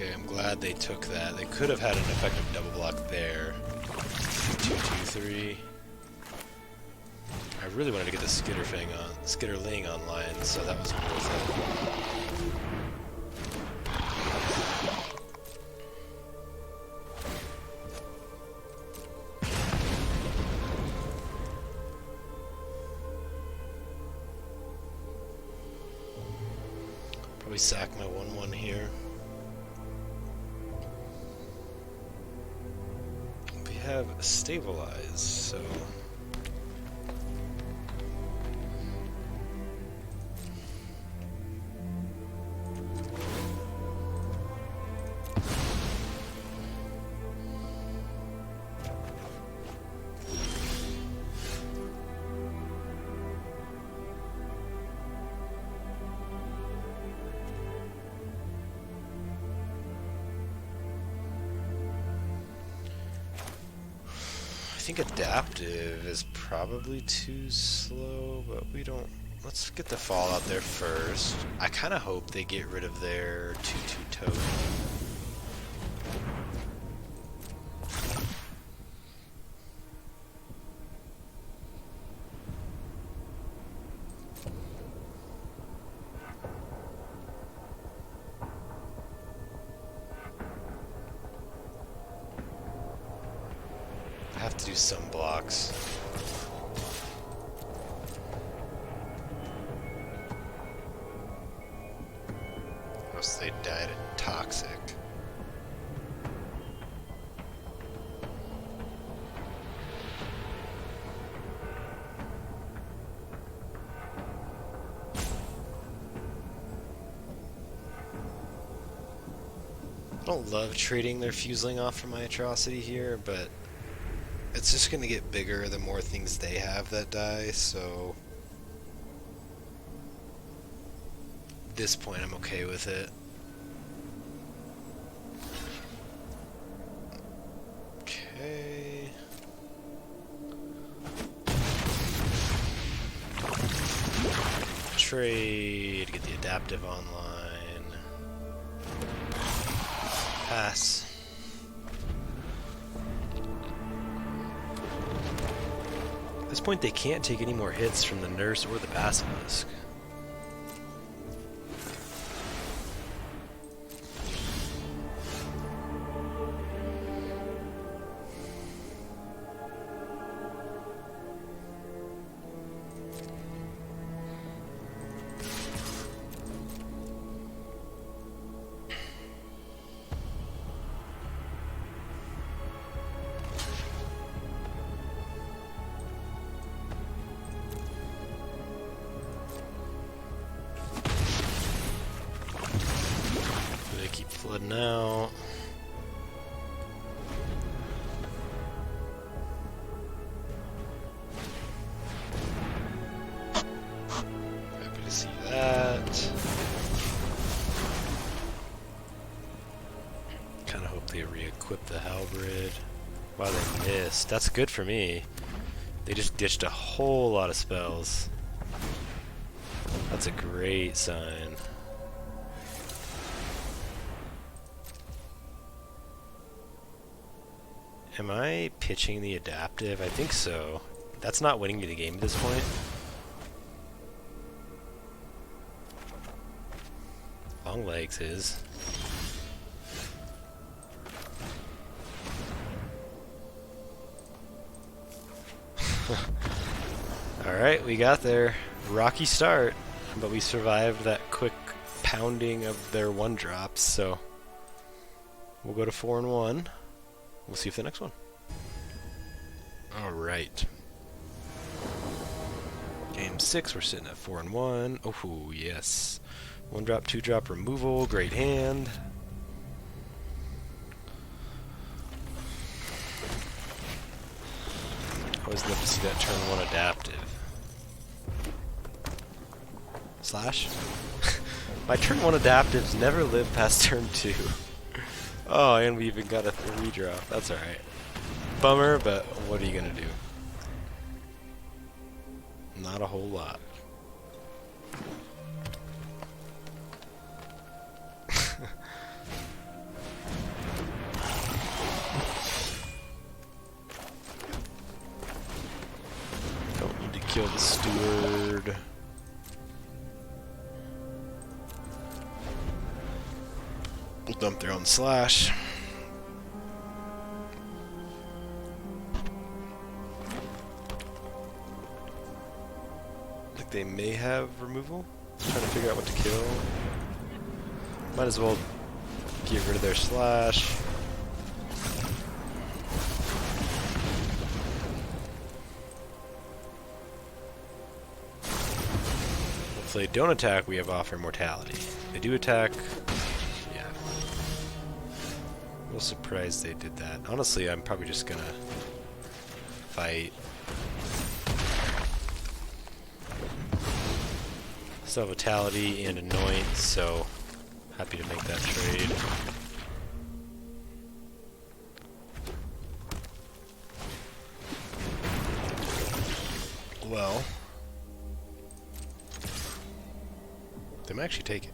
Okay, I'm glad they took that. They could have had an effective double block there. 2-2-3. I really wanted to get the Skitterling online, so that was worth it. Probably sack my 1-1 here. We have stabilized, so I think adaptive is probably too slow, but we don't. Let's get the fall out there first. I kind of hope they get rid of their 2-2 token. I have to do some blocks. Else they died at toxic. I don't love trading their Fuseling off for my Atrocity here, but it's just going to get bigger the more things they have that die, so at this point I'm okay with it. Okay. Trade, get the adaptive online. Pass. At this point, they can't take any more hits from the Nurse or the Basilisk. Flooding out. Happy to see that. Kind of hope they re-equip the Halberd. Wow, they missed. That's good for me. They just ditched a whole lot of spells. That's a great sign. Am I pitching the adaptive? I think so. That's not winning me the game at this point. Long legs is. Alright, we got there. Rocky start, but we survived that quick pounding of their 1-drops, so we'll go to 4-1. We'll see you for the next one. Alright. Game 6, we're sitting at 4-1. Oh, yes. 1-drop, 2-drop removal, great hand. Always love to see that turn 1 adaptive. Slash? My turn 1 adaptives never live past turn 2. Oh, and we even got a 3-drop. That's alright. Bummer, but what are you gonna do? Not a whole lot. Steward. We'll dump their own slash. Like they may have removal. Trying to figure out what to kill. Might as well get rid of their slash. If they don't attack, we have offer mortality. If they do attack, yeah. A little surprised they did that. Honestly, I'm probably just gonna fight. Still have vitality and anoint, so happy to make that trade. Well, they might actually take it.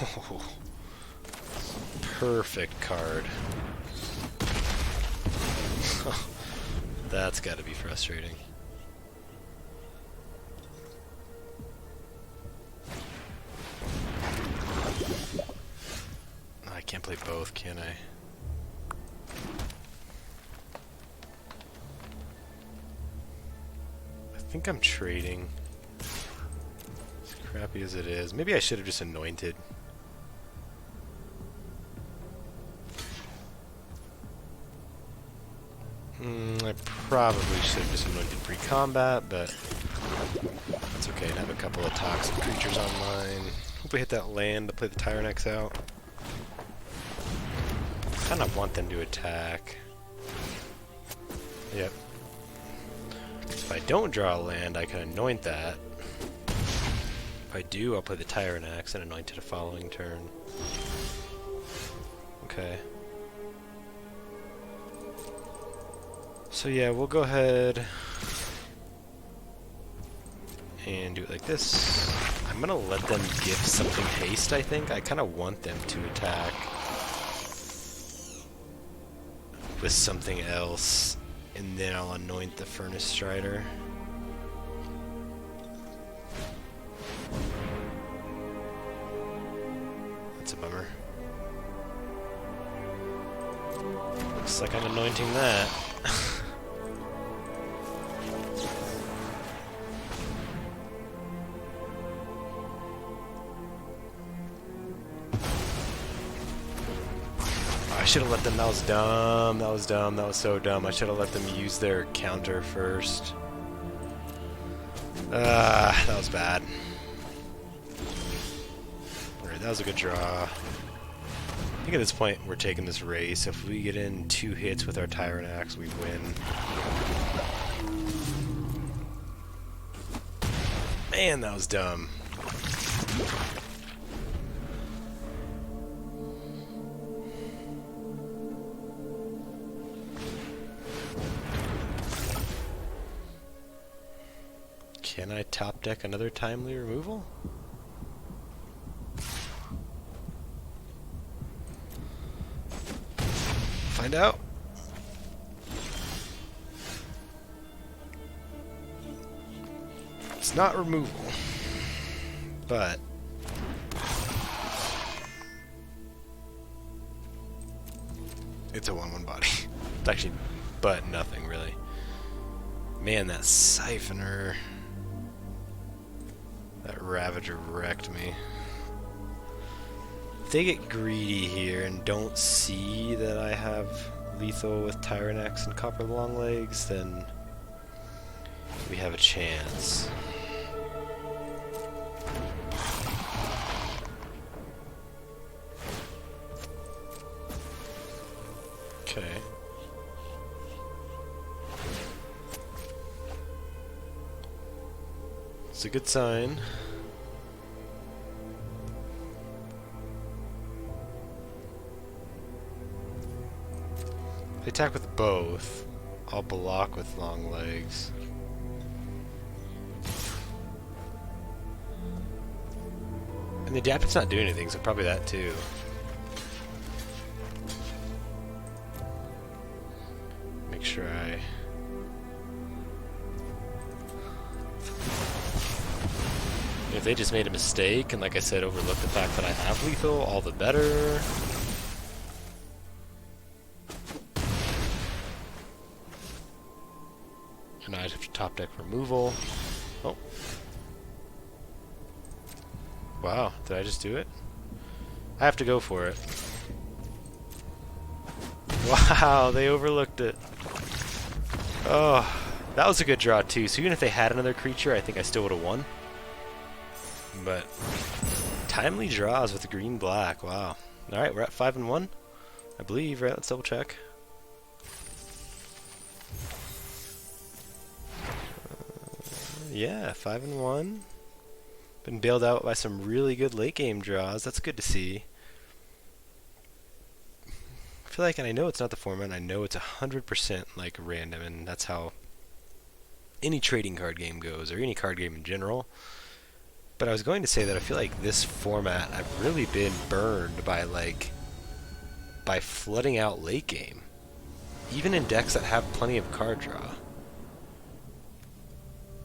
Oh, perfect card. That's got to be frustrating. I can't play both, can I? I think I'm trading. As crappy as it is. Maybe I should have just anointed. I probably should have just anointed pre-combat, but that's okay. I have a couple of toxic creatures online. Hope we hit that land to play the Tyrannex out. Kind of want them to attack. Yep. If I don't draw a land, I can anoint that. If I do, I'll play the Tyrannex and anoint it the following turn. Okay. So yeah, we'll go ahead and do it like this. I'm gonna let them give something haste, I think. I kind of want them to attack with something else, and then I'll anoint the Furnace Strider. That's a bummer. Looks like I'm anointing that. I should have let them. That was dumb. That was dumb. That was so dumb. I should have let them use their counter first. That was bad. Alright, that was a good draw. I think at this point we're taking this race. If we get in 2 hits with our Tyrannex, we win. Man, that was dumb. Can I top deck another timely removal? Find out. It's not removal, but it's a 1/1 body. It's actually but nothing really. Man, that Siphoner. That Ravager wrecked me. If they get greedy here and don't see that I have lethal with Tyrannex and Copper Longlegs, then we have a chance. Okay. It's a good sign. If they attack with both, I'll block with Longlegs. And the Adapted's not doing anything, so probably that too. If they just made a mistake and, like I said, overlooked the fact that I have lethal, all the better. And I'd have to top deck removal. Oh. Wow, did I just do it? I have to go for it. Wow, they overlooked it. Oh, that was a good draw too. So even if they had another creature, I think I still would have won. But timely draws with green-black. Wow. All right, we're at 5-1, I believe. Right? Let's double check. Yeah, 5-1. Been bailed out by some really good late game draws. That's good to see. I feel like, and I know it's not the format, I know it's 100% like random, and that's how any trading card game goes, or any card game in general. But I was going to say that I feel like this format, I've really been burned by flooding out late game, even in decks that have plenty of card draw.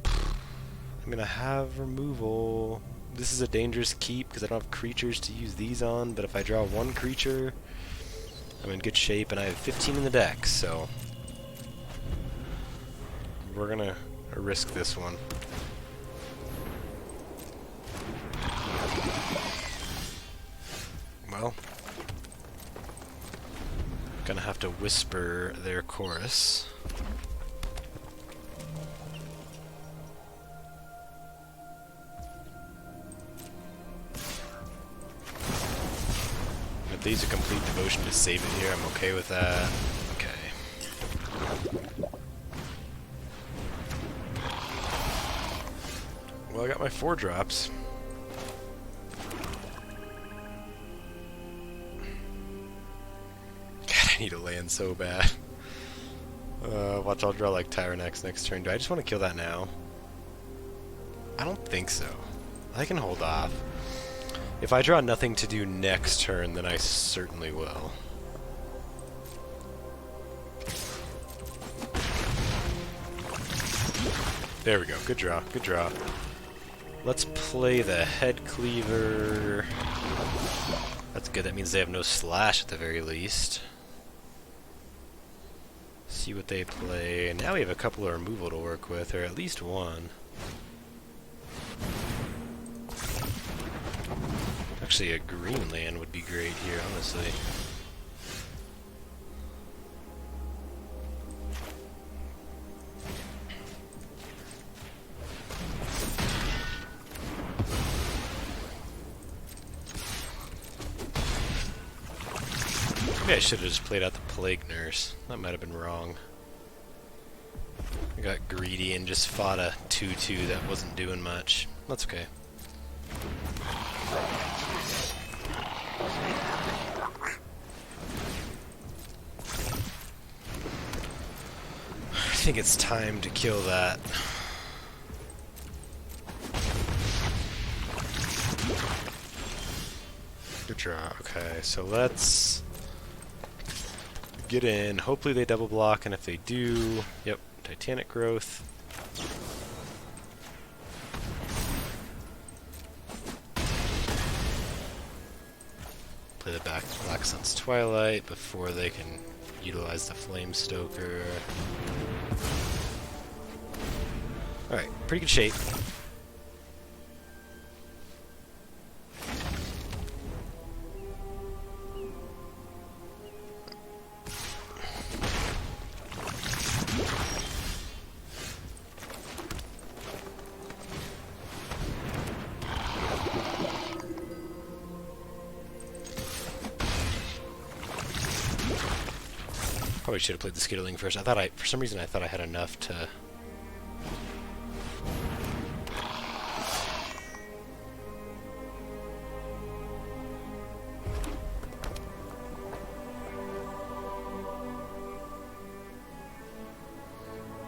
I'm gonna have removal. This is a dangerous keep because I don't have creatures to use these on, but if I draw one creature, I'm in good shape, and I have 15 in the deck, so we're gonna risk this one. Well, gonna have to whisper their chorus. If these are complete devotion to save it here, I'm okay with that. Okay. Well, I got my 4 drops. God, I need a land so bad. Watch, I'll draw like Tyrannex next turn. Do I just want to kill that now? I don't think so. I can hold off. If I draw nothing to do next turn, then I certainly will. There we go. Good draw. Good draw. Let's play the Head Cleaver. That's good. That means they have no slash at the very least. See what they play. Now we have a couple of removal to work with, or at least one. Actually, a green land would be great here, honestly. Maybe I should have just played out the Plague Nurse. That might have been wrong. I got greedy and just fought a 2/2 that wasn't doing much. That's okay. I think it's time to kill that. Good draw. Okay, so let's get in. Hopefully they double block, and if they do, yep, Titanic Growth. Play the Black Sun's Twilight before they can utilize the Flame Stoker. Alright, pretty good shape. Probably should have played the Skittling first. For some reason I thought I had enough to...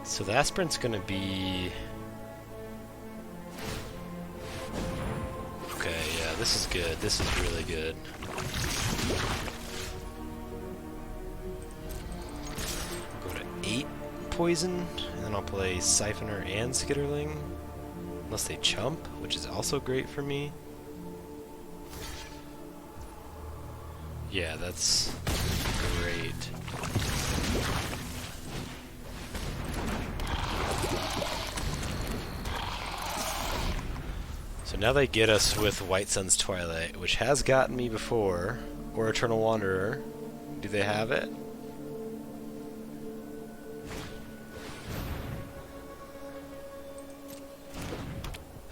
So the Aspirant's gonna be... Okay, yeah, this is good. This is really good. Go to 8 poison, and then I'll play Siphoner and Skitterling. Unless they chump, which is also great for me. Yeah, that's great. So now they get us with White Sun's Twilight, which has gotten me before. Or Eternal Wanderer. Do they have it?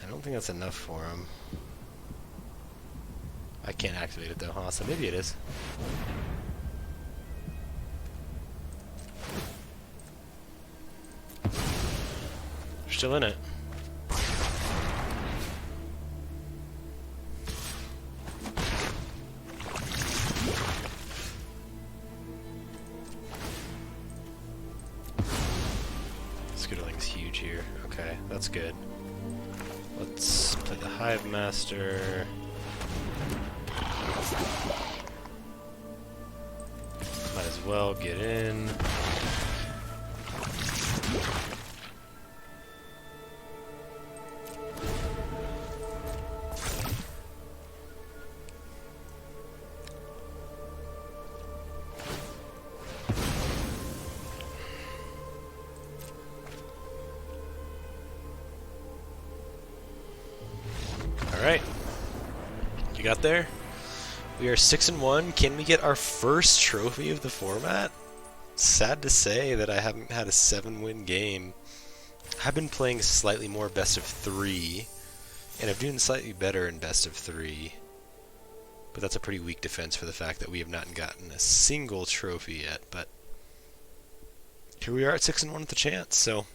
I don't think that's enough for him. I can't activate it though, huh? So maybe it is. They're still in it. Skitterling's huge here. Okay, that's good. Let's play the Hive Master. Might as well get in. Alright. You got there? We are 6-1. Can we get our first trophy of the format? Sad to say that I haven't had a 7-win game. I've been playing slightly more best of 3, and I'm doing slightly better in best of 3. But that's a pretty weak defense for the fact that we have not gotten a single trophy yet. But here we are at 6-1 with the chance, so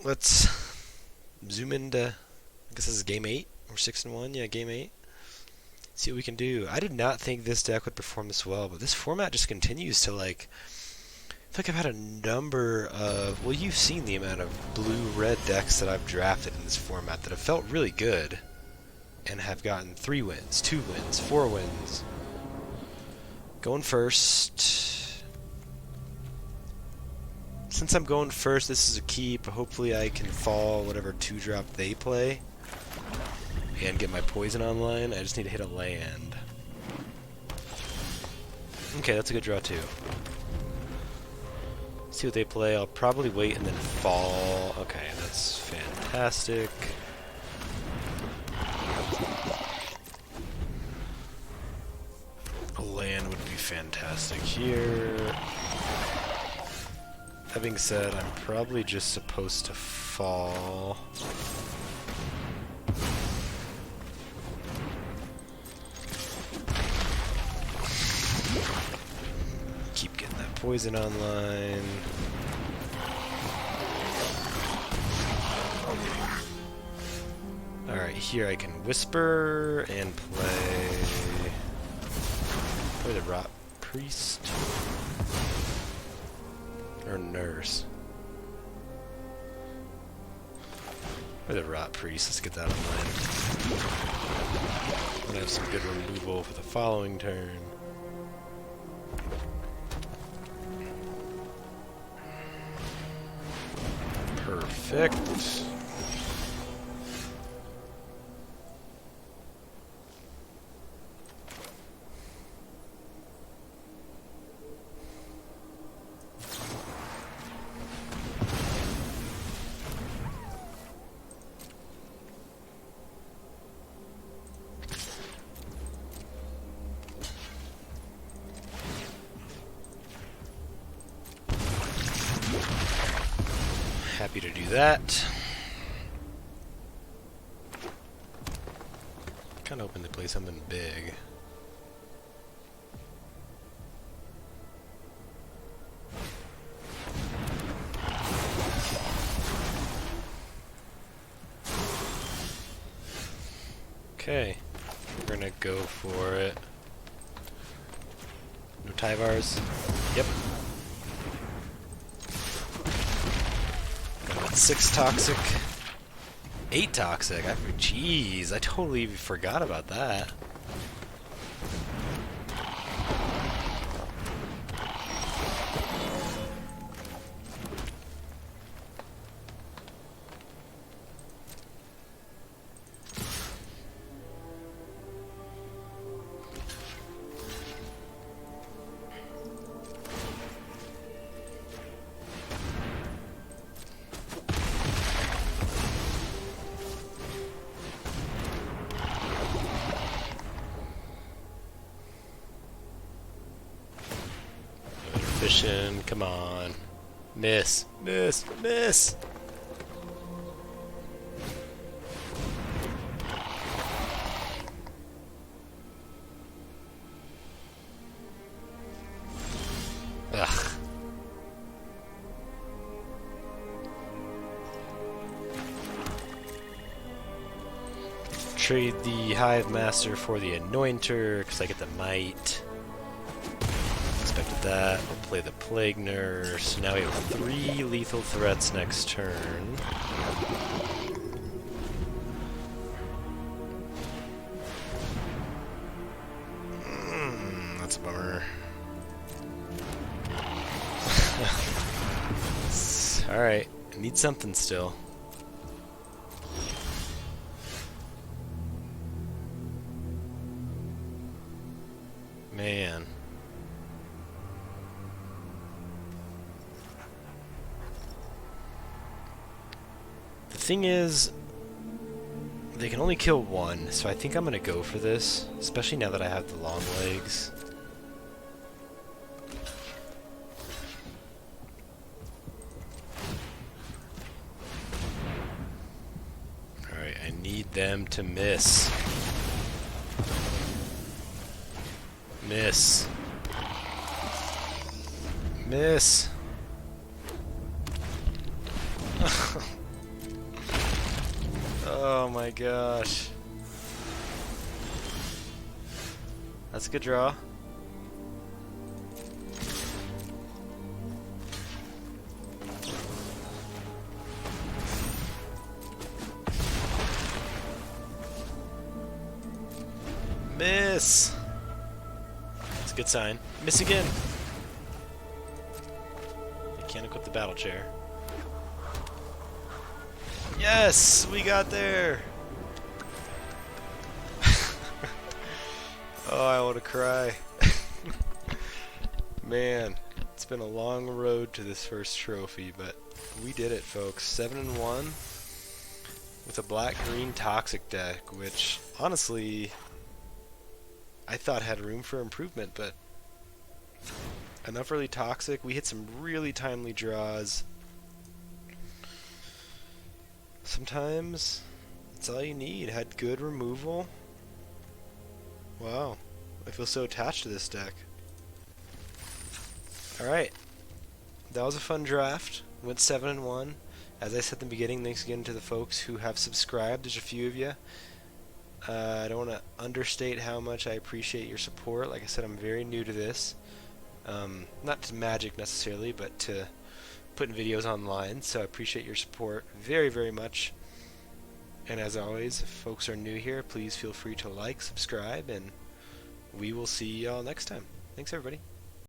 let's zoom into, I guess this is game 8. We're 6-1, yeah, game 8. See what we can do. I did not think this deck would perform this well, but this format just continues to, like, I feel like I've had a number of, well, you've seen the amount of blue-red decks that I've drafted in this format that have felt really good and have gotten 3 wins, 2 wins, 4 wins. Going first. Since I'm going first, this is a keep. Hopefully I can fall whatever 2-drop they play and get my poison online. I just need to hit a land. Okay, that's a good draw too. See what they play. I'll probably wait and then fall. Okay, that's fantastic. A land would be fantastic here. That being said, I'm probably just supposed to fall. Keep getting that poison online. Alright, here I can whisper and play the Rot Priest. Or Nurse. Or the Rot Priest, let's get that online. I'm gonna have some good removal for the following turn. Perfect. Happy to do that. Kind of hoping to play something big. Okay, we're gonna go for it. No Tyvars? Yep. 6 toxic. 8 toxic. Jeez, I totally forgot about that. fishing. Come on. Miss. Miss. Miss. Ugh. Trade the Hive Master for the Anointer, because I get the Might. Expected that. We'll play the Plague Nurse. Now we have 3 lethal threats next turn. That's a bummer. Alright, I need something still. Man. The thing is, they can only kill 1, so I think I'm gonna go for this, especially now that I have the long legs. Alright, I need them to miss. Miss. Miss. Oh my gosh. That's a good draw. Miss. That's a good sign. Miss again. I can't equip the battle chair. Yes, we got there. Oh, I want to cry. Man, it's been a long road to this first trophy, but we did it, folks. 7-1 with a black-green toxic deck, which honestly I thought had room for improvement, but enough really toxic. We hit some really timely draws. Sometimes that's all you need. Had good removal. Wow, I feel so attached to this deck. Alright, that was a fun draft. Went 7-1. As I said in the beginning, thanks again to the folks who have subscribed. There's a few of you. I don't want to understate how much I appreciate your support. Like I said, I'm very new to this. Not to Magic necessarily, but to putting videos online, so I appreciate your support very, very much. And as always, if folks are new here, please feel free to like, subscribe, and we will see y'all next time. Thanks, everybody.